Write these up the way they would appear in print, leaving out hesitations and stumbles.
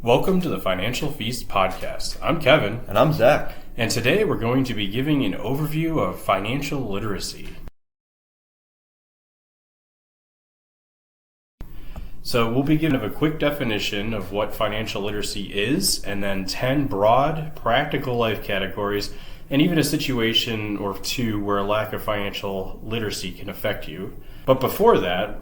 Welcome to the Financial Feast podcast. I'm Kevin. And I'm Zach. And today we're going to be giving an overview of financial literacy. So we'll be giving a quick definition of what financial literacy is, and then 10 broad, practical life categories, and even a situation or two where a lack of financial literacy can affect you. But before that,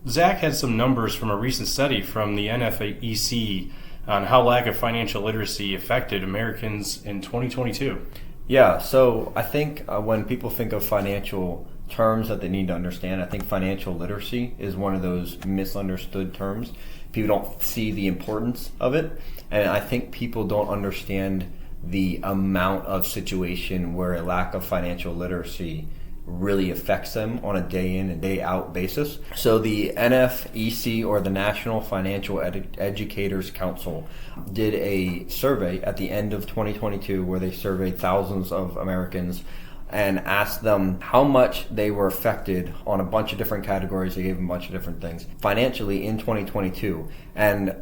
Zach had some numbers from a recent study from the NFEC on how lack of financial literacy affected Americans in 2022. Yeah, so I think when people think of financial terms that they need to understand, I think financial literacy is one of those misunderstood terms. People don't see the importance of it, and I think people don't understand the amount of situation where a lack of financial literacy really affects them on a day in and day out basis. So the NFEC, or the National Financial Educators Council, did a survey at the end of 2022 where they surveyed thousands of Americans and asked them how much they were affected on a bunch of different categories. They gave them a bunch of different things financially in 2022. And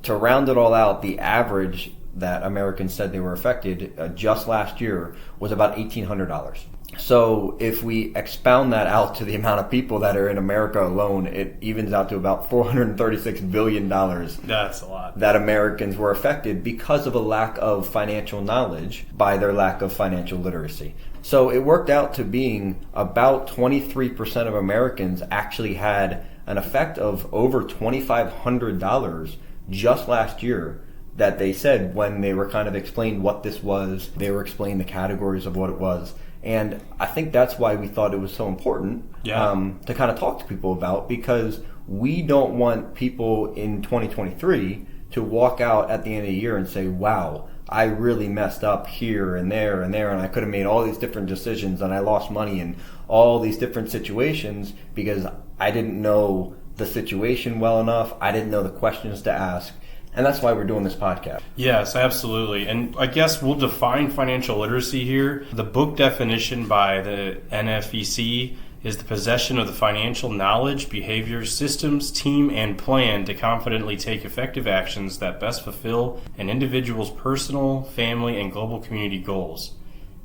to round it all out, the average that Americans said they were affected just last year was about $1,800. So if we expound that out to the amount of people that are in America alone, it evens out to about $436 billion. That's a lot. That Americans were affected because of a lack of financial knowledge by their lack of financial literacy. So it worked out to being about 23% of Americans actually had an effect of over $2,500 just last year that they said when they were kind of explained what this was. They were explained the categories of what it was. And I think that's why we thought it was so important to kind of talk to people about, because we don't want people in 2023 to walk out at the end of the year and say, wow, I really messed up here and there and there, and I could have made all these different decisions and I lost money in all these different situations because I didn't know the situation well enough. I didn't know the questions to ask. And that's why we're doing this podcast. Yes, absolutely. And I guess we'll define financial literacy here. The book definition by the NFEC is the possession of the financial knowledge, behaviors, systems, team, and plan to confidently take effective actions that best fulfill an individual's personal, family, and global community goals.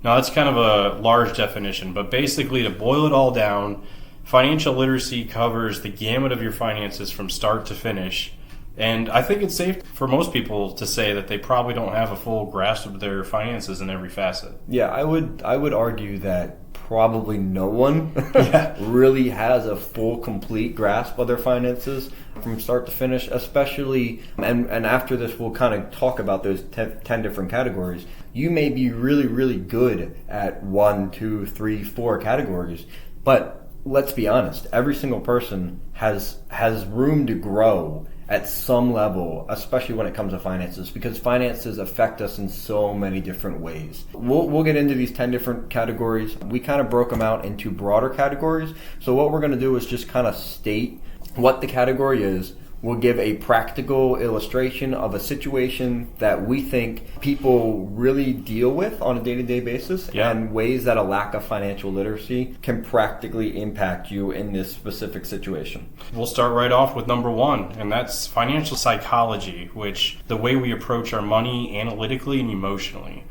Now, that's kind of a large definition, but basically, to boil it all down, financial literacy covers the gamut of your finances from start to finish. And I think it's safe for most people to say that they probably don't have a full grasp of their finances in every facet. Yeah, I would argue that probably no one really has a full, complete grasp of their finances from start to finish, especially, and after this we'll kind of talk about those 10 different categories. You may be really, really good at 1, 2, 3, 4 categories, but let's be honest, every single person has room to grow at some level, especially when it comes to finances, because finances affect us in so many different ways. We'll get into these 10 different categories. We kind of broke them out into broader categories. So what we're going to do is just kind of state what the category is. We'll give a practical illustration of a situation that we think people really deal with on a day-to-day basis, and ways that a lack of financial literacy can practically impact you in this specific situation. We'll start right off with number 1, and that's financial psychology, which the way we approach our money analytically and emotionally.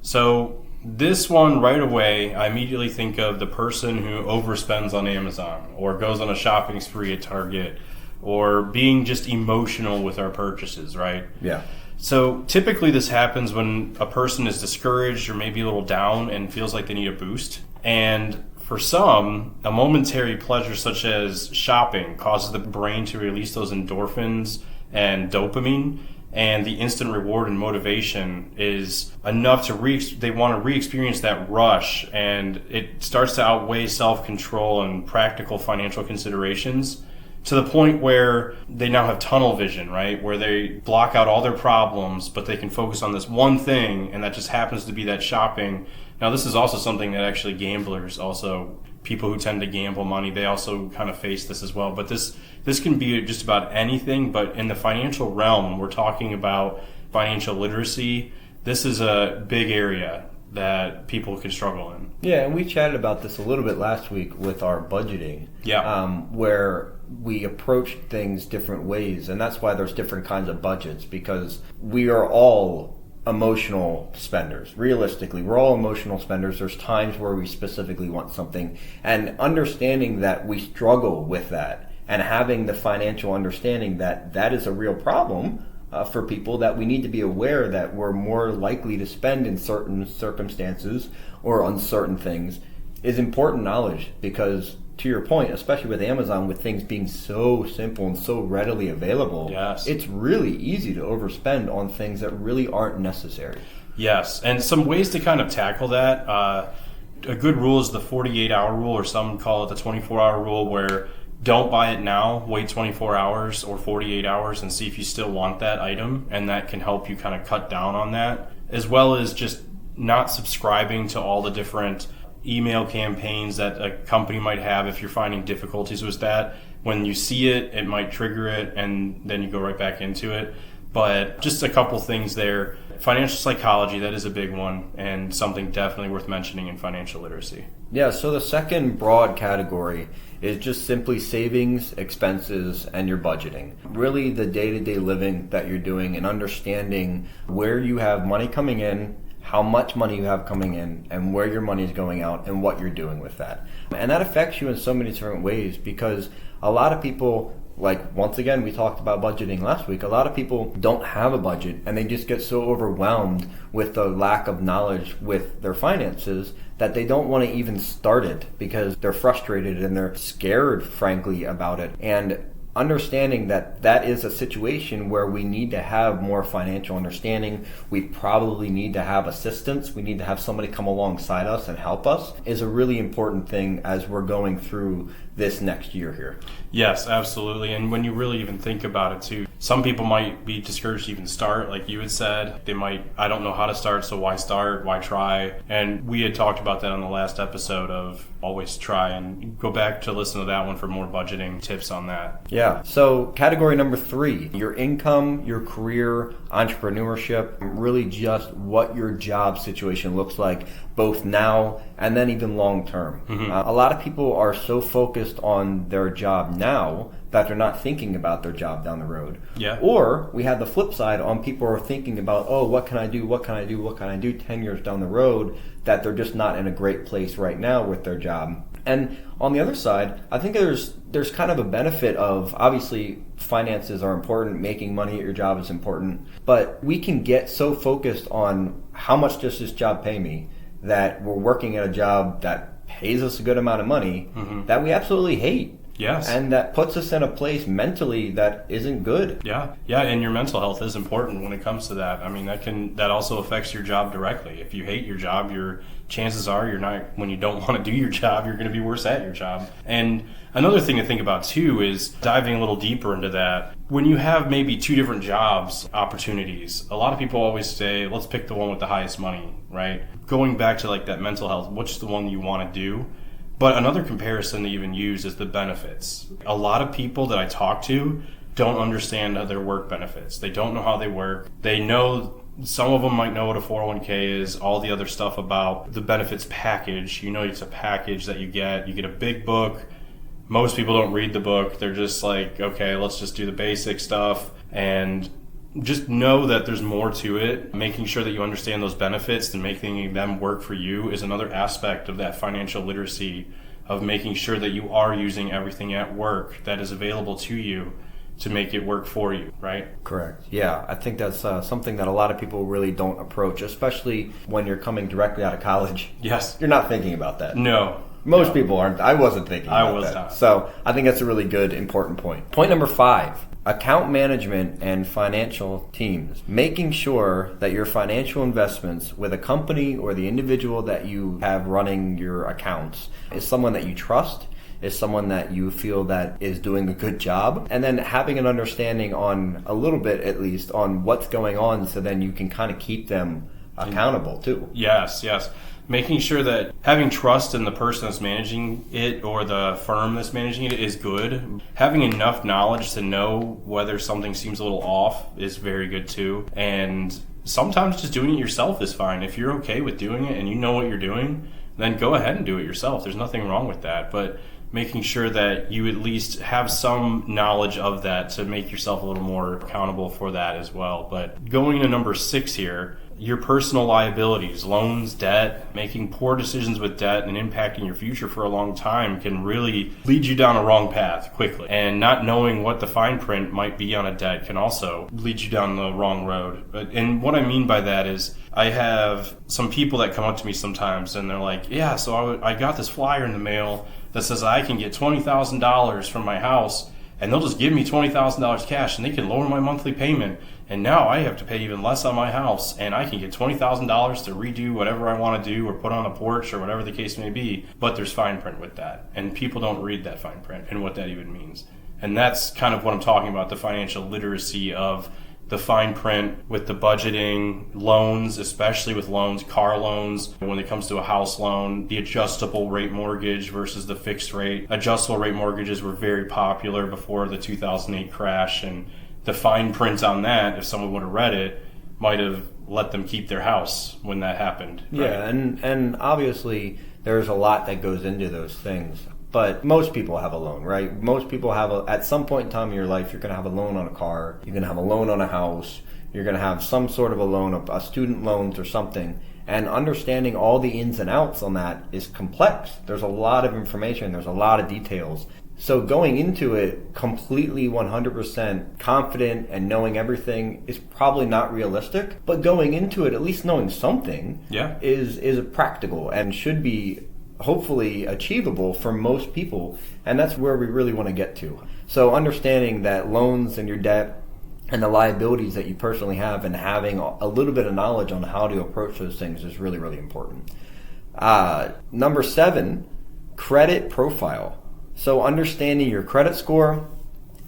So this one right away, I immediately think of the person who overspends on Amazon or goes on a shopping spree at Target, or being just emotional with our purchases, right? Yeah. So typically this happens when a person is discouraged or maybe a little down and feels like they need a boost. And for some, a momentary pleasure such as shopping causes the brain to release those endorphins and dopamine, and the instant reward and motivation is enough to they want to re-experience that rush, and it starts to outweigh self-control and practical financial considerations, to the point where they now have tunnel vision, right? Where they block out all their problems, but they can focus on this one thing, and that just happens to be that shopping. Now, this is also something that actually gamblers, also people who tend to gamble money, they also kind of face this as well. But this can be just about anything, but in the financial realm, we're talking about financial literacy. This is a big area that people can struggle in. Yeah, and we chatted about this a little bit last week with our budgeting. Yeah. Where we approach things different ways, and that's why there's different kinds of budgets, because we are all emotional spenders. Realistically, we're all emotional spenders. There's times where we specifically want something, and understanding that we struggle with that and having the financial understanding that that is a real problem for people, that we need to be aware that we're more likely to spend in certain circumstances or on certain things is important knowledge. Because to your point, especially with Amazon, with things being so simple and so readily available, yes, it's really easy to overspend on things that really aren't necessary. Yes, and some ways to kind of tackle that. A good rule is the 48-hour rule, or some call it the 24-hour rule, where don't buy it now, wait 24 hours or 48 hours and see if you still want that item, and that can help you kind of cut down on that, as well as just not subscribing to all the different email campaigns that a company might have. If you're finding difficulties with that, when you see it, it might trigger it, and then you go right back into it. But just a couple things there. Financial psychology, that is a big one, and something definitely worth mentioning in financial literacy. Yeah, so the second broad category is just simply savings, expenses, and your budgeting. Really the day-to-day living that you're doing, and understanding where you have money coming in, how much money you have coming in, and where your money is going out, and what you're doing with that. And that affects you in so many different ways, because a lot of people, like, once again, we talked about budgeting last week, a lot of people don't have a budget, and they just get so overwhelmed with the lack of knowledge with their finances that they don't want to even start it, because they're frustrated and they're scared, frankly, about it. And understanding that that is a situation where we need to have more financial understanding, we probably need to have assistance, we need to have somebody come alongside us and help us, is a really important thing as we're going through this next year here. Yes, absolutely. And when you really even think about it too, some people might be discouraged to even start, like you had said. They might, I don't know how to start, so why start? Why try? And we had talked about that on the last episode of always try, and go back to listen to that one for more budgeting tips on that. Yeah. So category number 3, your income, your career, entrepreneurship, really just what your job situation looks like, both now and then even long term. Mm-hmm. A lot of people are so focused on their job now that they're not thinking about their job down the road. Yeah. Or we have the flip side on people are thinking about, oh, what can I do 10 years down the road, that they're just not in a great place right now with their job. And on the other side, I think there's kind of a benefit of, obviously, finances are important, making money at your job is important, but we can get so focused on how much does this job pay me, that we're working at a job that pays us a good amount of money, mm-hmm. that we absolutely hate. Yes. And that puts us in a place mentally that isn't good. Yeah, and your mental health is important when it comes to that. I mean, that also affects your job directly. If you hate your job, your chances are when you don't want to do your job, you're going to be worse at your job. And another thing to think about too is diving a little deeper into that. When you have maybe 2 different jobs opportunities, a lot of people always say, let's pick the one with the highest money, right? Going back to like that mental health, which is the one you want to do? But another comparison to even use is the benefits. A lot of people that I talk to don't understand their work benefits. They don't know how they work. They know, some of them might know what a 401k is, all the other stuff about the benefits package. You know, it's a package that you get. You get a big book. Most people don't read the book. They're just like, okay, let's just do the basic stuff. And just know that there's more to it. Making sure that you understand those benefits and making them work for you is another aspect of that financial literacy, of making sure that you are using everything at work that is available to you to make it work for you, right? Correct. Yeah, I think that's something that a lot of people really don't approach, especially when you're coming directly out of college. Yes. You're not thinking about that. No. Most people aren't. I wasn't thinking about that. Not. So I think that's a really good, important point. Point number 5, account management and financial teams. Making sure that your financial investments with a company or the individual that you have running your accounts is someone that you trust, is someone that you feel that is doing a good job, and then having an understanding on, a little bit at least, on what's going on, so then you can kind of keep them accountable too. Yes. Making sure that having trust in the person that's managing it or the firm that's managing it is good. Having enough knowledge to know whether something seems a little off is very good too. And sometimes just doing it yourself is fine. If you're okay with doing it and you know what you're doing, then go ahead and do it yourself. There's nothing wrong with that. But making sure that you at least have some knowledge of that to make yourself a little more accountable for that as well. But going to number 6 here, your personal liabilities, loans, debt, making poor decisions with debt and impacting your future for a long time can really lead you down a wrong path quickly. And not knowing what the fine print might be on a debt can also lead you down the wrong road. And what I mean by that is I have some people that come up to me sometimes and they're like, yeah, so I got this flyer in the mail that says I can get $20,000 from my house, and they'll just give me $20,000 cash and they can lower my monthly payment. And now I have to pay even less on my house, and I can get $20,000 to redo whatever I want to do or put on a porch or whatever the case may be. But there's fine print with that, and people don't read that fine print and what that even means. And that's kind of what I'm talking about, the financial literacy of the fine print with the budgeting, loans, especially with loans, car loans, when it comes to a house loan, the adjustable rate mortgage versus the fixed rate. Adjustable rate mortgages were very popular before the 2008 crash, and the fine print on that, if someone would have read it, might have let them keep their house when that happened. Right? Yeah, and obviously there's a lot that goes into those things. But most people have a loan, right? Most people have at some point in time in your life, you're going to have a loan on a car, you're going to have a loan on a house, you're going to have some sort of a loan, a student loans or something. And understanding all the ins and outs on that is complex. There's a lot of information, there's a lot of details. So going into it completely 100% confident and knowing everything is probably not realistic. But going into it, at least knowing something, is practical and should be hopefully achievable for most people. And that's where we really want to get to. So understanding that loans and your debt and the liabilities that you personally have and having a little bit of knowledge on how to approach those things is really, really important. Number 7, credit profile. So understanding your credit score,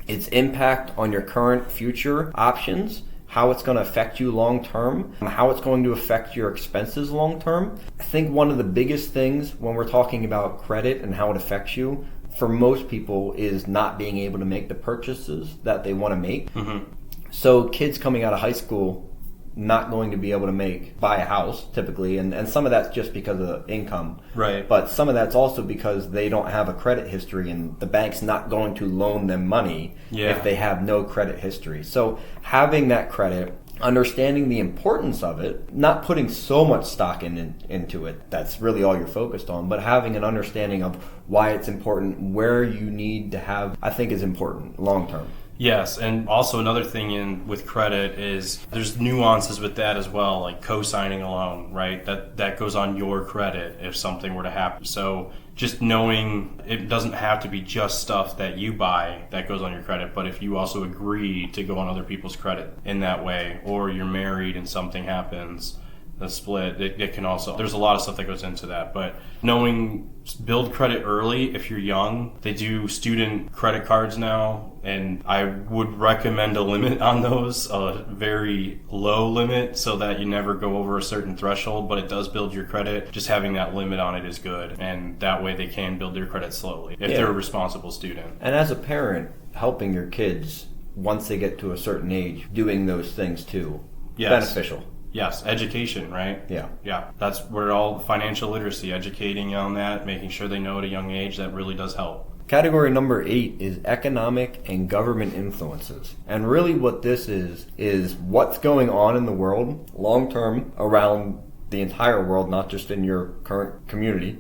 its impact on your current future options, how it's going to affect you long term, how it's going to affect your expenses long term. I think one of the biggest things when we're talking about credit and how it affects you for most people is not being able to make the purchases that they want to make. Mm-hmm. So kids coming out of high school not going to be able to buy a house typically, and some of that's just because of income, right? But some of that's also because they don't have a credit history and the bank's not going to loan them money if they have no credit history. So having that credit, understanding the importance of it, not putting so much stock into it, that's really all you're focused on, but having an understanding of why it's important, where you need to have, I think is important long term. Yes, and also another thing with credit is there's nuances with that as well, like co-signing a loan, right? That goes on your credit if something were to happen. So just knowing it doesn't have to be just stuff that you buy that goes on your credit, but if you also agree to go on other people's credit in that way, or you're married and something happens, the split, it can also, there's a lot of stuff that goes into that. But knowing, build credit early if you're young. They do student credit cards now, and I would recommend a limit on those, a very low limit, so that you never go over a certain threshold, but it does build your credit. Just having that limit on it is good, and that way they can build their credit slowly if they're a responsible student. And as a parent, helping your kids once they get to a certain age, doing those things too, beneficial. Yes, education, right? Yeah. That's where all financial literacy, educating on that, making sure they know at a young age, that really does help. Category number 8 is economic and government influences. And really what this is what's going on in the world long term around the entire world, not just in your current community,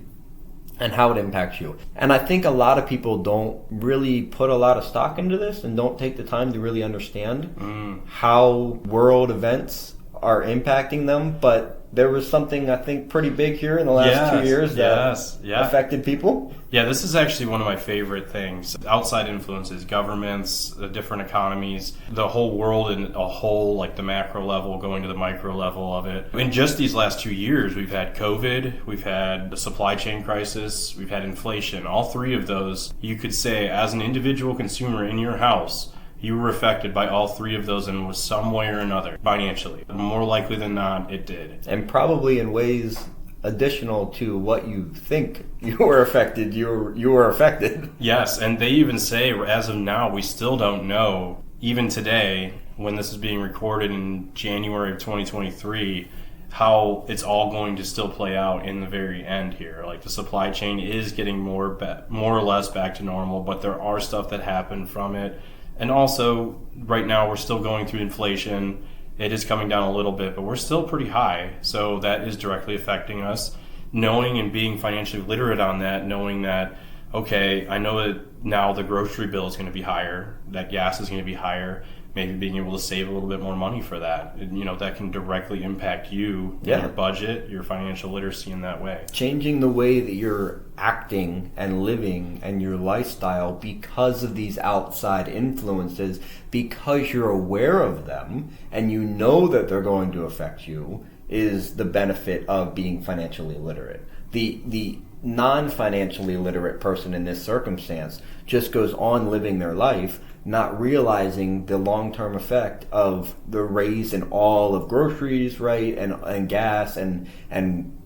and how it impacts you. And I think a lot of people don't really put a lot of stock into this and don't take the time to really understand how world events are impacting them, but there was something I think pretty big here in the last 2 years that affected people. Yeah, this is actually one of my favorite things. Outside influences, governments, the different economies, the whole world in a whole, like the macro level going to the micro level of it. In just these last 2 years, we've had COVID, we've had the supply chain crisis, we've had inflation. All 3 of those, you could say, as an individual consumer in your house, you were affected by all 3 of those in some way or another, financially. More likely than not, it did. And probably in ways additional to what you think you were affected, you were affected. Yes, and they even say, as of now, we still don't know, even today, when this is being recorded in January of 2023, how it's all going to still play out in the very end here. Like the supply chain is getting more or less back to normal, but there are stuff that happen from it. And also, right now we're still going through inflation. It is coming down a little bit, but we're still pretty high. So that is directly affecting us. Knowing and being financially literate on that, knowing that, okay, I know that now the grocery bill is going to be higher, that gas is going to be higher, maybe being able to save a little bit more money for that. And, that can directly impact you, your budget, your financial literacy in that way. Changing the way that you're acting and living and your lifestyle because of these outside influences, because you're aware of them and you know that they're going to affect you, is the benefit of being financially literate. The non-financially literate person in this circumstance just goes on living their life, not realizing the long-term effect of the raise in all of groceries, right, and gas and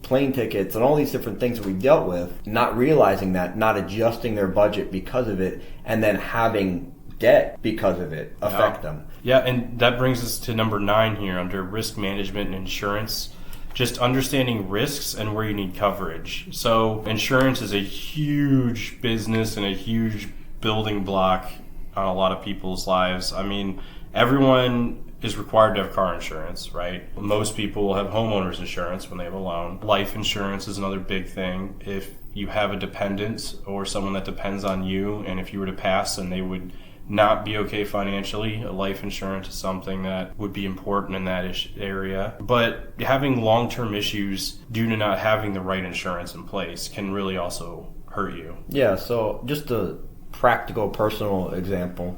plane tickets and all these different things that we've dealt with, not realizing that, not adjusting their budget because of it, and then having debt because of it affect them. Yeah, and that brings us to number 9 here under risk management and insurance. Just understanding risks and where you need coverage. So insurance is a huge business and a huge building block on a lot of people's lives. I mean, everyone is required to have car insurance, right? Most people will have homeowners insurance when they have a loan. Life insurance is another big thing. If you have a dependent or someone that depends on you, and if you were to pass and they would not be okay financially, a life insurance is something that would be important in that area. But having long-term issues due to not having the right insurance in place can really also hurt you. Yeah, so just a practical personal example.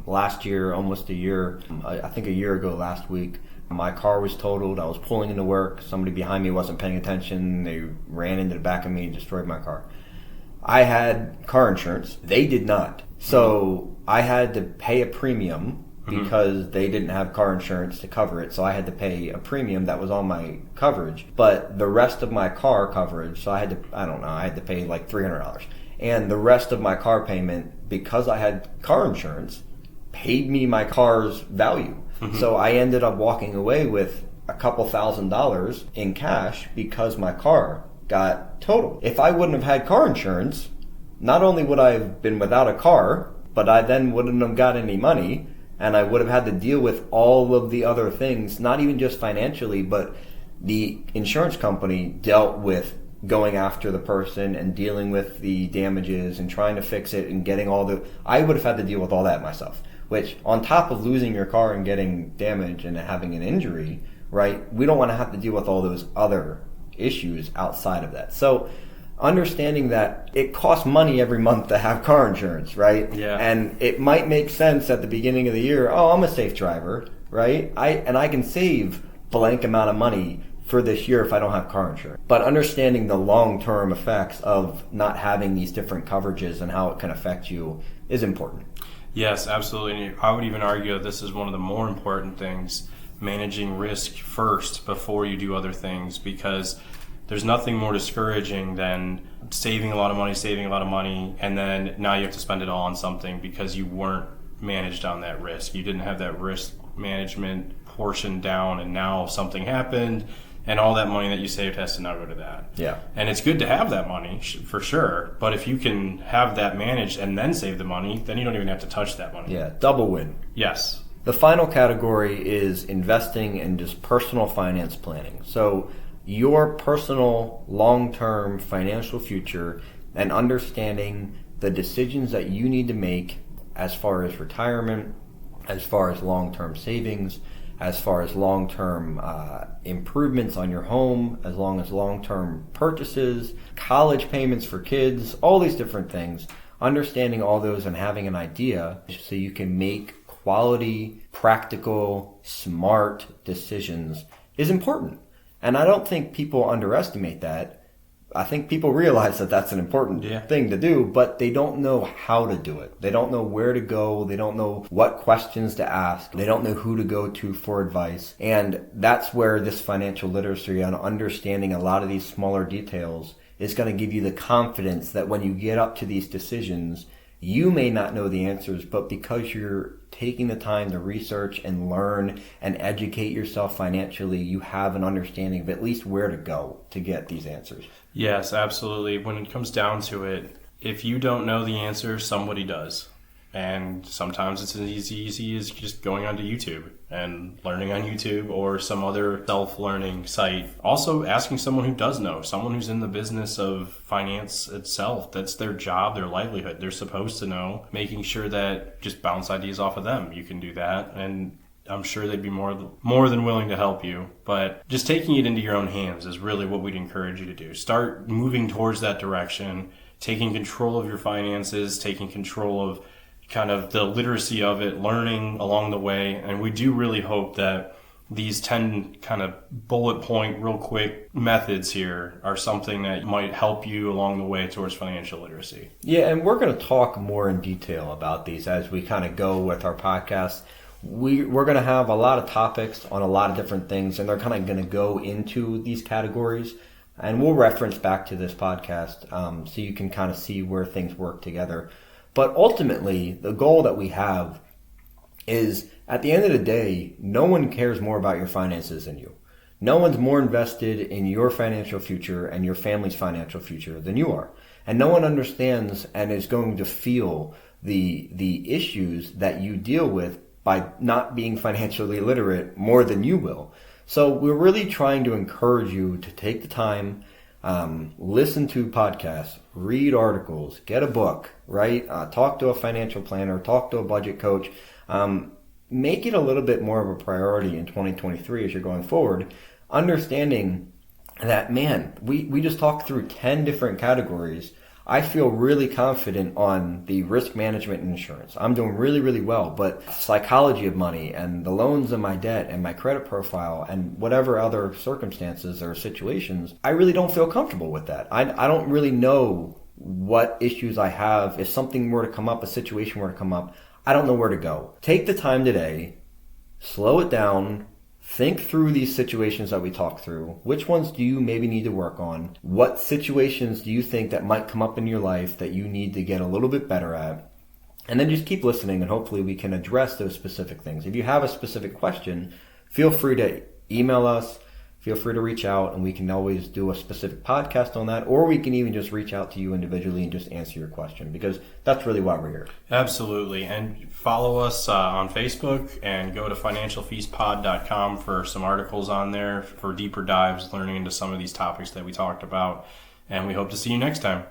Last year, almost a year, I think a year ago last week, my car was totaled. I was pulling into work. Somebody behind me wasn't paying attention. They ran into the back of me and destroyed my car. I had car insurance. They did not. So I had to pay a premium because they didn't have car insurance to cover it. So I had to pay a premium that was on my coverage. But the rest of my car coverage, so I had to pay like $300. And the rest of my car payment, because I had car insurance, paid me my car's value. So I ended up walking away with a couple $1,000s in cash because my car got totaled. If I wouldn't have had car insurance, not only would I have been without a car, but I then wouldn't have got any money, and I would have had to deal with all of the other things, not even just financially, but the insurance company dealt with going after the person and dealing with the damages and trying to fix it and getting I would have had to deal with all that myself, which on top of losing your car and getting damage and having an injury, right, we don't want to have to deal with all those other issues outside of that. So understanding that it costs money every month to have car insurance, right? Yeah. And it might make sense at the beginning of the year, I'm a safe driver, right? I can save blank amount of money for this year if I don't have car insurance. But understanding the long-term effects of not having these different coverages and how it can affect you is important. Yes, absolutely. I would even argue that this is one of the more important things, managing risk first before you do other things, because there's nothing more discouraging than saving a lot of money, and then now you have to spend it all on something because you weren't managed on that risk. You didn't have that risk management portion down, and now something happened, and all that money that you saved has to now go to that. Yeah. And it's good to have that money, for sure, but if you can have that managed and then save the money, then you don't even have to touch that money. Yeah, double win. Yes. The final category is investing and just personal finance planning. So your personal long-term financial future and understanding the decisions that you need to make as far as retirement, as far as long-term savings, as far as long-term improvements on your home, as long as long-term purchases, college payments for kids, all these different things. Understanding all those and having an idea so you can make quality, practical, smart decisions is important. And I don't think people underestimate that. I think people realize that that's an important thing to do, but they don't know how to do it. They don't know where to go. They don't know what questions to ask. They don't know who to go to for advice. And that's where this financial literacy and understanding a lot of these smaller details is going to give you the confidence that when you get up to these decisions, You may not know the answers, but because you're taking the time to research and learn and educate yourself financially, you have an understanding of at least where to go to get these answers. Yes, absolutely. When it comes down to it, if you don't know the answer, somebody does. And sometimes it's as easy as just going onto YouTube and learning on YouTube or some other self-learning site. Also asking someone who does know, someone who's in the business of finance itself. That's their job, their livelihood. They're supposed to know, making sure that just bounce ideas off of them. You can do that. And I'm sure they'd be more than willing to help you. But just taking it into your own hands is really what we'd encourage you to do. Start moving towards that direction, taking control of your finances, taking control of kind of the literacy of it, learning along the way. And we do really hope that these 10 kind of bullet point, real quick methods here are something that might help you along the way towards financial literacy. Yeah, and we're going to talk more in detail about these as we kind of go with our podcast. We're going to have a lot of topics on a lot of different things, and they're kind of going to go into these categories. And we'll reference back to this podcast so you can kind of see where things work together. But ultimately, the goal that we have is, at the end of the day, no one cares more about your finances than you. No one's more invested in your financial future and your family's financial future than you are. And no one understands and is going to feel the issues that you deal with by not being financially literate more than you will. So we're really trying to encourage you to take the time, listen to podcasts, read articles, get a book, right? Talk to a financial planner, talk to a budget coach. Make it a little bit more of a priority in 2023 as you're going forward, understanding that, man, we just talked through 10 different categories. I feel really confident on the risk management and insurance. I'm doing really, really well, but psychology of money and the loans and my debt and my credit profile and whatever other circumstances or situations, I really don't feel comfortable with that. I don't really know what issues I have. If something were to come up, a situation were to come up, I don't know where to go. Take the time today, slow it down, think through these situations that we talked through. Which ones do you maybe need to work on? What situations do you think that might come up in your life that you need to get a little bit better at? And then just keep listening, and hopefully we can address those specific things. If you have a specific question, feel free to email us. Feel free to reach out, and we can always do a specific podcast on that, or we can even just reach out to you individually and just answer your question, because that's really why we're here. Absolutely. And follow us on Facebook and go to financialfeastpod.com for some articles on there for deeper dives, learning into some of these topics that we talked about. And we hope to see you next time.